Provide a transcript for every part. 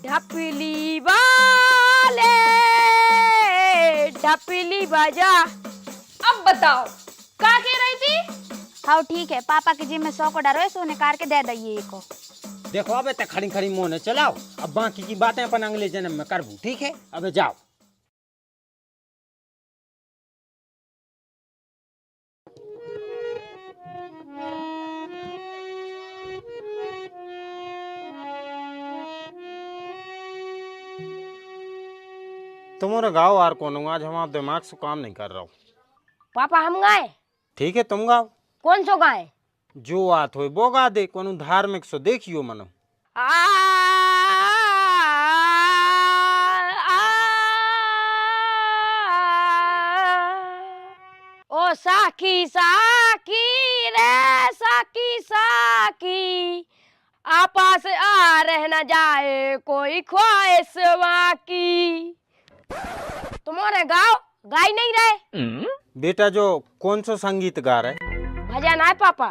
ढपली वाले ढपली बजा। अब बताओ का कह रही थी? हाँ ठीक है, पापा के जिम में 100 को डरो सोने कार के दे दइए को। देखो अब ते खड़ी खड़ी मुंह ने चलाओ, अब बाकी की बातें अपन अगले जन्म में करबू, ठीक है? अब जाओ। तुम्हारा गाओ यार कौन हूँ, आज हमारा दिमाग से काम नहीं कर रहा हूँ। पापा हम गाए? ठीक है तुम गाओ। कौन सो गाए? जो आत हो वो गा दे, कोनो धार्मिक सो देखियो मनो। ओ साकी साकी रे साकी साकी, आपा से आ रह न जाए कोई ख्वाहिश बाकी। तुम्हारे गाओ गाई नहीं रहे? बेटा जो कौन सा संगीत गा रहे? भजन आए पापा।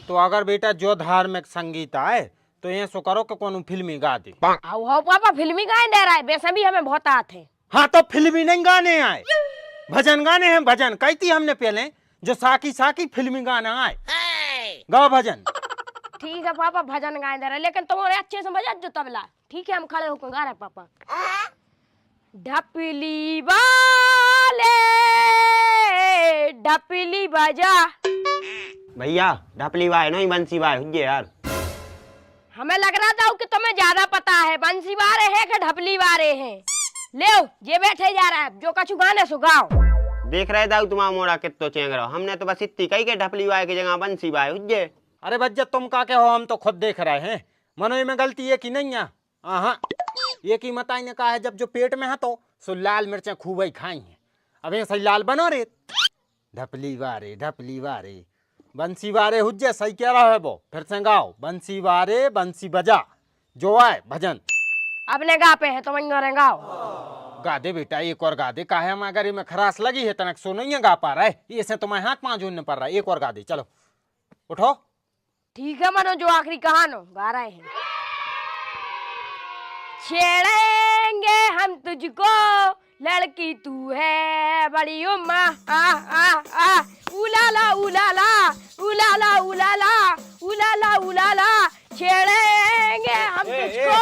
तो अगर बेटा जो धार्मिक संगीत आए तो ये सो करो कि कोनो फिल्मी गा दे। आओ हो पापा, फिल्मी गाए दे रहा है, वैसे भी हमें बहुत आते हैं। हाँ तो फिल्मी नहीं गाने आए, भजन गाने हैं। भजन कहती हमने पहले, जो साकी साकी फिल्मी गाना आए गाओ भजन। ठीक है पापा, भजन गाए दे रहा है, लेकिन तुम्हारे अच्छे से बजा जो तबला। ठीक है, हम खड़े होकर गा रहे हैं पापा। ढपली वाले ढपली बजा। भैया ढपली बाय नहीं बंसी बाय हुई यार। हमें लग रहा था कि तुम्हें ज्यादा पता है, बंसी वारे हैं कि ढपली वारे हैं। ले ये बैठे जा रहा है, जो कछु गाने सो गाओ। देख रहे दाऊ तुम्हारा मोड़ा कितो चेंग रहा, हमने तो बस इतनी कही के ढपली बाय की जगह बंसी बाय हुई। अरे बच्चा तुम का के हो, हम तो खुद देख रहे हैं। मनो में गलती है कि नहीं है? हाँ ये की मताई ने कहा है जब जो पेट में है तो सो लाल मिर्चें खूब ही खाई हैं। अब ये सही लाल बनो रे। ढपली वारे बंसी वारे हुज्जे, सही कह रहा है वो। फिर से गाओ, बंसी वारे बंसी बजा, जो आए भजन। अपने गा पे है तो वहीं गाओ। गा दे बेटा, एक और गा दे। काहे हम अगर में खरास लगी है तनक सो नहीं गा पा रहा है, इसे तुम्हें हाथ पांव जोड़ने पड़ रहा है। एक और गा दे, चलो उठो। ठीक है मनो, जो आखिरी कहानो गा रहे हैं। छेड़ेंगे हम तुझको लड़की तू है बड़ी उम्मा, उलाला उलाला उलाला उलाला उलाला उलाला, छेड़ेंगे हम तुझको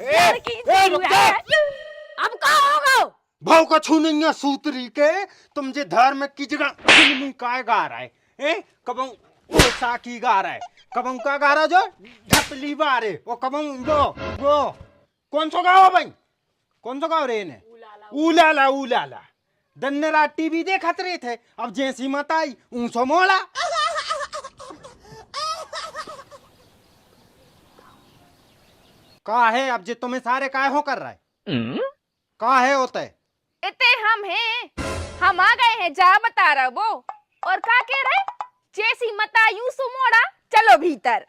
लड़की तू है। अब कहाँ होगा? भाव का छू नहीं है सूतरी के, तुम जे धर्म की जगह फिल्मी काय गा रहा है? कबं वो साकी गा रहा है, कबं का गा रहा जो ढपली बारे, वो कबं वो कौन सा गाओ भाई, कौन सा गाओ रे ने? उलाला उलाला। दिन रात टीवी देखत रहे थे, अब जैसी मत आई ऊंसो मोड़ा। कहा है अब जे तुम्हें सारे काय हो कर रहा है? कहा है होता है? इतने हम हैं, हम आ गए हैं, जा बता रहा वो। और का कह रहे? जैसी मता यूं सो मोड़ा, चलो भीतर।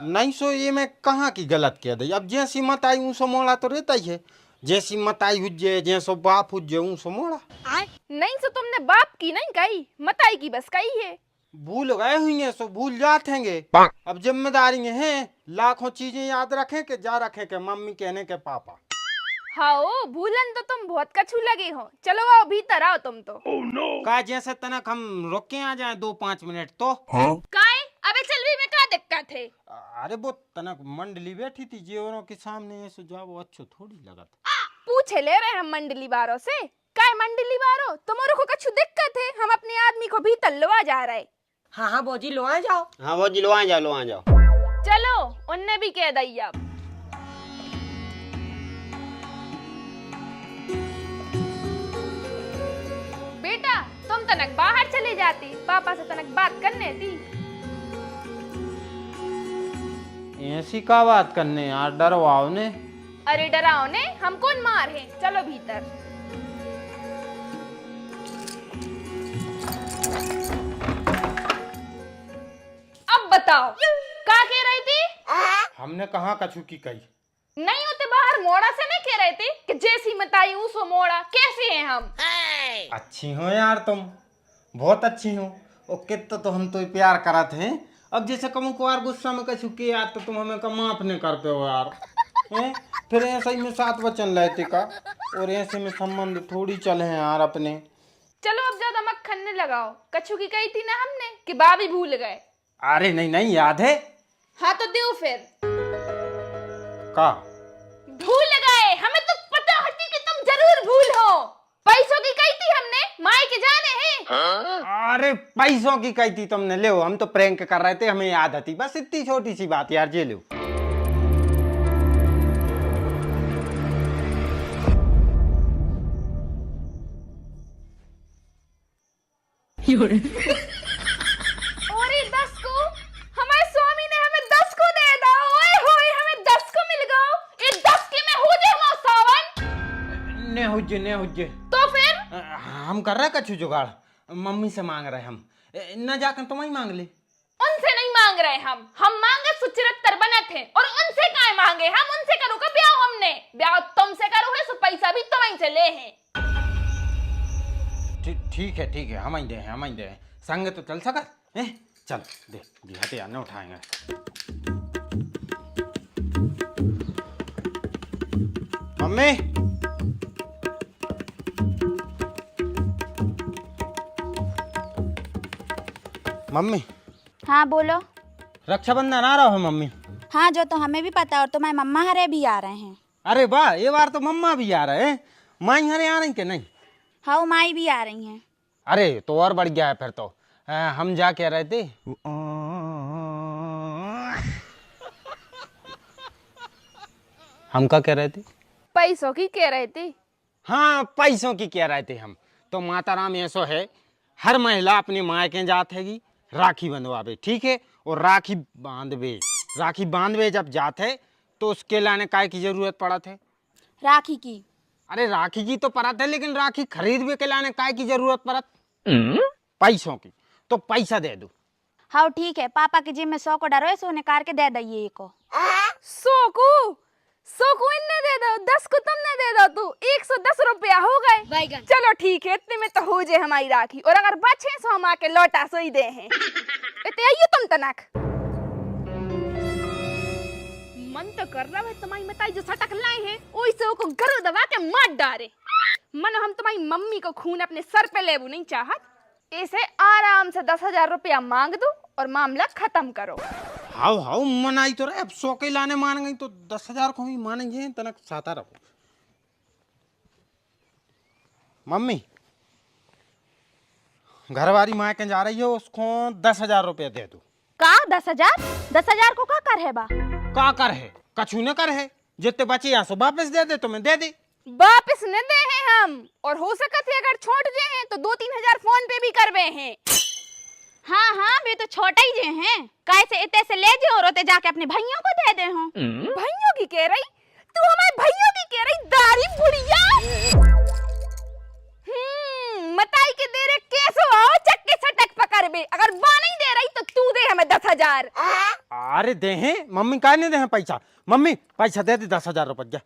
नहीं सो ये मैं कहाँ की गलत कह दी? अब जैसी मत आई ऊंसो मोड़ा तो रहता ही है। जैसी मत आई हुज्जे, जैसो बाप हुज्जे ऊंसो मोड़ा। नहीं सो तुमने बाप की नहीं कही, मताई की बस कही है। भूल गए हुए सो भूल जाते हैं। अब जिम्मेदारी हैं, लाखों चीजें याद रखें के जा रखें के मम्मी कहने के पापा। हाँ भूलन तो तुम बहुत कछू लगे हो, चलो आओ भीतर आओ तुम तो। का जैसे तनक हम रुक के आ जाए 2-5 मिनट तो। काहे? अबे चलवी में क्या दिक्कत है? अरे वो तनक मंडली बैठी थी जेवरों के सामने, ऐसे जाओ वो अच्छो थोड़ी लगा था। पूछे ले रहे हम मंडली वालों से, काय मंडली वालों तुम्हारे को कछु दिक्कत है? हम अपने आदमी को भीतर लवा जा रहे। हाँ बोजी लो आ जाओ। हाँ वो जी लो आ जाओ। चलो उनने भी कह दी। अब बेटा तुम तनक बाहर चली जाती, पापा से तनक बात करने थी। ऐसी का बात करने यार, डरवाओ ने। अरे डराओ ने, हम कौन मार है, चलो भीतर। अब बताओ क्या कह रही थी? हमने कहाँ कछु की कही? नहीं होते बाहर मोड़ा से नहीं कह रहे थे कि जैसी मताई ऊसो मोड़ा। कैसे हैं हम? अच्छी हो यार तुम, बहुत अच्छी हो। और कितना तो हम तो प्यार करा थे। अब जैसे कम को यार गुस्सा में कछु किया तो तुम हमें का माफ नहीं करते हो यार। हैं? फिर ऐसा ही में सात वचन लेते का, और ऐसे में संबंध थोड़ी चले हैं यार अपने। चलो अब ज्यादा मक्खन न लगाओ। कछु की कही थी ना हमने कि बाबी भूल गए। अरे नहीं नहीं, याद है हाँ तो दो फिर। का? भूल गए, हमें तो पता होती कि तुम जरूर भूल हो। पैसों की कही थी हमने, माई के जाने हैं। अरे पैसों की कही थी तुमने, ले हम तो प्रैंक कर रहे थे, हमें याद आती, बस इतनी छोटी सी बात यार, जे लो। और ये 10 को हमारे स्वामी ने हमें 10 को दे दा। ओए होए, हमें 10 को मिल गओ। ये 10 के में हो जाए हमारा सावन। ने हुज्जे तो फिर हम कर रहे कछु जुगाड़, मम्मी से मांग रहे हम, न जाकर तुम ही मांग ले। उनसे नहीं मांग रहे हम मांगे सुचिरत्तर बने थे, और उनसे काय मांगे? हम उनसे करो का ब्याह, हमने ब्याह तुमसे करो है, सो पैसा भी तुम्हीं से ले हैं। ठीक है, हम ही दे हैं, संग तो चल सका है। चल दे जी, हथियार न उठाएंगे। मम्मी, मम्मी हाँ बोलो। रक्षाबंधन आ रहा है मम्मी। हाँ जो तो हमें भी पता है, और तुम्हारे मम्मा हरे भी आ रहे हैं। अरे वाह, ये बार तो मम्मा भी आ रहे हैं, माई हरे आ रही के नहीं? हाँ माई भी आ रही हैं। अरे तो और बढ़ गया है फिर तो। हम जा कह रहे थे, हम क्या कह रहे थे? पैसों की कह रहे थे। हाँ पैसों की कह रहे थे हम। तो माता राम ऐसो है, हर महिला अपने मायके जात हैगी, राखी बंधवावे, ठीक है, और राखी बांधवे जब जात है तो उसके लाने काय की जरूरत पड़त है? राखी की। अरे राखी की तो परत है, लेकिन राखी खरीदवे के लाने काय की जरूरत पड़त? पैसों की। तो पैसा दे दो। हाँ ठीक है, पापा की जेब में 100 को डरो, सो निकाल के दे दिए को। 100 को इन्ने दे दो, 10 को तुमने दे दो। तू 110 रुपया हो गए। चलो ठीक है, इतने में तो हो जाए हमारी राखी, और अगर बचे सो हम आके लौटा सो ही दे हैं। इतने आइयो तुम तनक। मन तो कर रहा है तुम्हारी मताई जो सटक लाए हैं, ओइसे को गरु दबा के मार डाले। मन हम तुम्हारी मम्मी को खून अपने सर पे लेबू नहीं चाहत। इसे आराम से 10,000 रुपया मांग दो और मामला खत्म करो। हाउ मनाई तो रहे, अब 100 के लाने मान गई तो 10,000 को ही मानेंगे, तनक साता रहो। मम्मी घरवारी माँ के जा रही हो, उसको 10,000 रुपया दे दो। का 10,000? 10,000 को का कर है बा? का कर है? कछु न कर है, जितने बचे यहाँ सो वापस दे दे, तुम्हें दे दे। वापस न दे हैं हम, और हो सकत है अगर छोड़ जे हैं तो 2-3 हजार फोन पे भी करवे हैं। हाँ वे तो छोटा ही जे हैं, कैसे इतने से ले जो और उते जाके अपने भाइयों को दे दे हो। भाइयों की कह रही? तू हमारे भाइयों की कह रही? दारी बुढ़िया। मताई के दे रे कैसो आओ चक्के सटक पकड़बे। अगर बा नहीं दे रही तो तू दे हमें 10,000। अरे दे हैं मम्मी, का नहीं दे हैं पैसा? मम्मी पैसा दे दे 10,000 रुपया।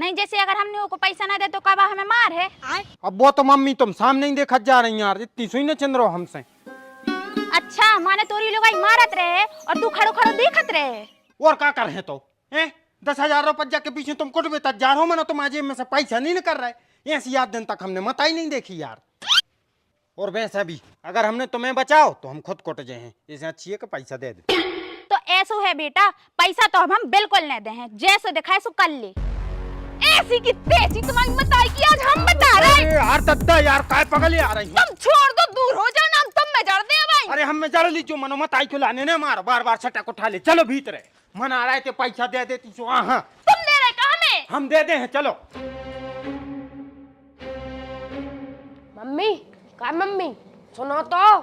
नहीं जैसे अगर हमने वो को पैसा ना दे तो कब हमें मार है। अब वो तो मम्मी तुम सामने ही देखत जा रही यार, इतनी सुई न चंद्रो हमसे। अच्छा माने तोरी लोग मारत रहे और तू खड़ो खड़ो देखत रहे। और क्या कर रहे तो? 10,000 रुपया के पीछे तुम कुछ भी तजार हो, मना तुम जेब में से पैसा नहीं न कर रहे। ऐसी याद दिन तक हमने मत ही नहीं देखी यार। और वैसे भी अगर हमने तुम्हें बचाओ तो हम खुद कुट जाए हैं, इसे अच्छी है कि पैसा दे दे। तो ऐसो है बेटा, पैसा तो हम बिल्कुल नहीं दे हैं, जैसे दिखाए सो कर ले। ऐसी की तेजी तुम्हारी मताई की आज हम बता रहे हैं। यार दद्दा यार, काय पगल आ रही है? तुम छोड़ दो, दूर हो जाओ ना, तुम में जड़ दे भाई। अरे हम में जड़ ली जो मनो मताई को लाने ने मारो, बार बार छटक उठा ले। चलो भीतर मन आ रहा है, पैसा दे देती सो। हाँ तुम दे रहे कहाँ में? हम दे दे हैं, चलो। मम्मी का मम्मी सुनो तो,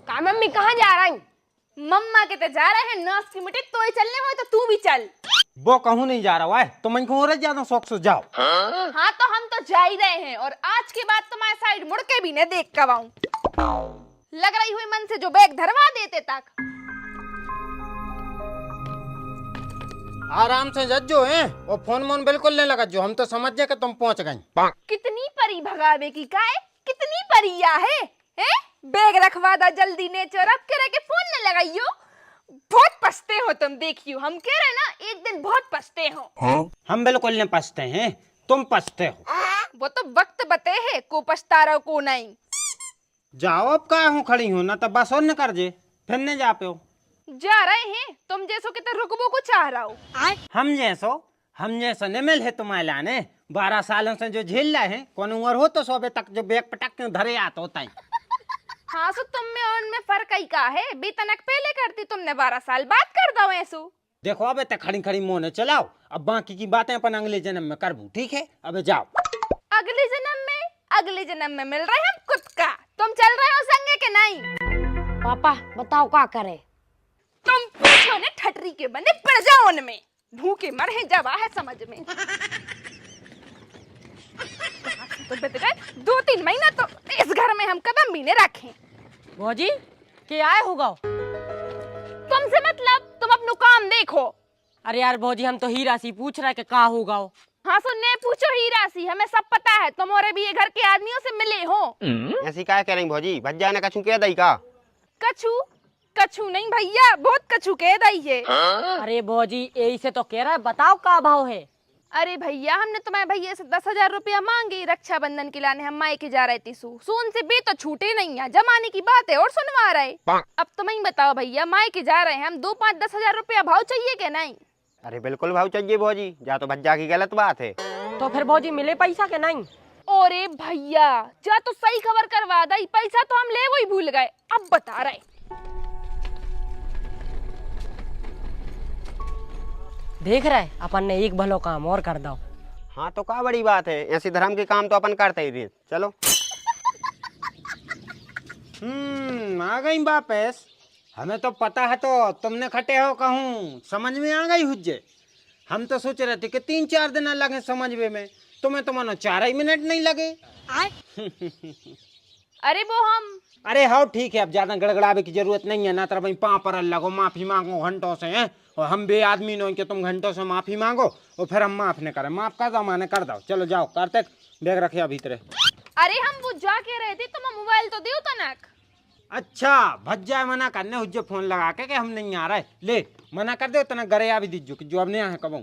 का मम्मी कहाँ जा रही? मम्मा के तो जा रहे हैं नस की मिट्टी, तो ही चलने हो तो तू भी चल। वो कहूँ नहीं जा रहा है तो मैं कहूँ रह ज्यादा शौक से जाओ। हाँ तो हम तो जा ही रहे हैं, और आज के बाद तुम्हारे साइड मुड़ के भी न देख कवाऊं। लग रही हुई मन से जो बैग धरवा देते तक। आराम से जज्जो है, और फोन मोन बिल्कुल नहीं लगा जो, हम तो समझ गए कि तुम पहुंच गई। कितनी परी भगावे की काय, कितनी परिया है? बैग रखवा दा जल्दी ने, चोरक करे के फोन न लगाइयो। बहुत पछते हो तुम, देखियो हम कह रहे ना एक दिन बहुत पछते हो। हम बिल्कुल नहीं पछते हैं, तुम पछते हो। वो तो वक्त बते है को पछता रहो को नहीं। जाओ अब कहा हूँ खड़ी हूँ ना, तो बस और न कर जे, फिर न जा पे हो। जा रहे हैं तुम जैसो कि तो रुकबो को चाह रहा हो। हम जैसो न मिल है तुम्हारे लाने, 12 सालों से जो झेल रहे हैं, कौन उम्र हो तो सोबे तक जो बेग पटक के धरे आता होता है। हाँ सो तुम में और उनमें फर्क ही का है, बेतनक पहले करती तुमने 12 साल बाद कर दो ऐसो। देखो अब तक खड़ी खड़ी मोने चलाओ, अब बाकी की बातें अपन अगले जन्म में करबू, ठीक है? अब जाओ। अगले जन्म में मिल रहे हम खुद का, तुम चल रहे हो संगे के नहीं? पापा बताओ क्या करे। तुम पूछो ने ठटरी के बने पड़ जाओ उनमें, भूखे मरे जवा है समझ में। तो बत गए 2-3 महीना तो इस घर में हम कदम भी नहीं रखे। भौजी क्या आए होगा? तुमसे मतलब, तुम अपना काम देखो। अरे यार भौजी हम तो हीरा सी पूछ रहा है कि कहाँ होगा। हाँ सुनने पूछो हीरा सी, हमें सब पता है, तुम और भी ये घर के आदमियों से मिले हो। ऐसी क्या कह रही भौजी, भज्जा ने कछु कह दई का? कछु नहीं भैया, बहुत कछु कह दई है। अरे भौजी यही से तो कह रहा है, बताओ क्या भाव है। अरे भैया हमने तुम्हारे भैया से 10,000 रुपया मांगे रक्षाबंधन के लाने, हम मायके जा रहे थे। सोन से भी तो छूटे नहीं है, जमाने की बात है और सुनवा रहे। अब तुम ही बताओ भैया, मायके जा रहे हैं हम, 2-5-10,000 रुपया भाव चाहिए क्या नहीं? अरे बिल्कुल भाव चाहिए भौजी, जा तो भज्जा की गलत बात है। तो फिर भौजी मिले पैसा के नहीं? अरे भैया जा तो सही खबर करवा दई, पैसा तो हम ले वो ही भूल गए, अब बता रहे। देख रहे अपन ने एक भलो काम और कर दो। हाँ तो क्या बड़ी बात है, ऐसे धर्म के काम तो अपन करते ही थे। चलो। आ गई वापस। हमें तो पता है, तो तुमने खटे हो कहूँ समझ में आ गई हुज्जे। हम तो सोच रहे थे कि 3-4 दिन लगे समझने में, तुम्हें तो मानो 4 ही मिनट नहीं लगे। अरे वो हम, अरे हाँ ठीक है, अब ज्यादा गड़गड़ावे की जरूरत नहीं है ना, तरह भाई पाँव पर लगो, माफी मांगो घंटों से हैं, और हम बे आदमी नो कि तुम घंटों से माफी मांगो और फिर हम माफ नहीं करें। माफ कर दो, माने कर दो। चलो जाओ, कार्तिक बैग रखे भीतर। अरे हम वो जाके रहे थे, तुम मोबाइल तो दियो तनक। अच्छा भज्जा मना करने हुज्जे फोन लगा के हम नहीं आ रहे, ले मना कर दे, तना घरे आ भी दीजो कि जो अब नहीं आए कबू।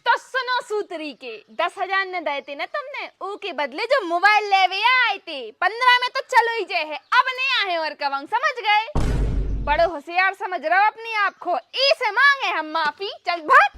तो सुनो सूत्री के, 10,000 न देते ना तुमने, ओ के बदले जो मोबाइल ले आए थे 15 में तो चलो ही जे है, अब नहीं आए और कबंग, समझ गए? बड़ो होशियार समझ रहे हो अपने आप को, इसे मांगे हम माफी, चल भाग।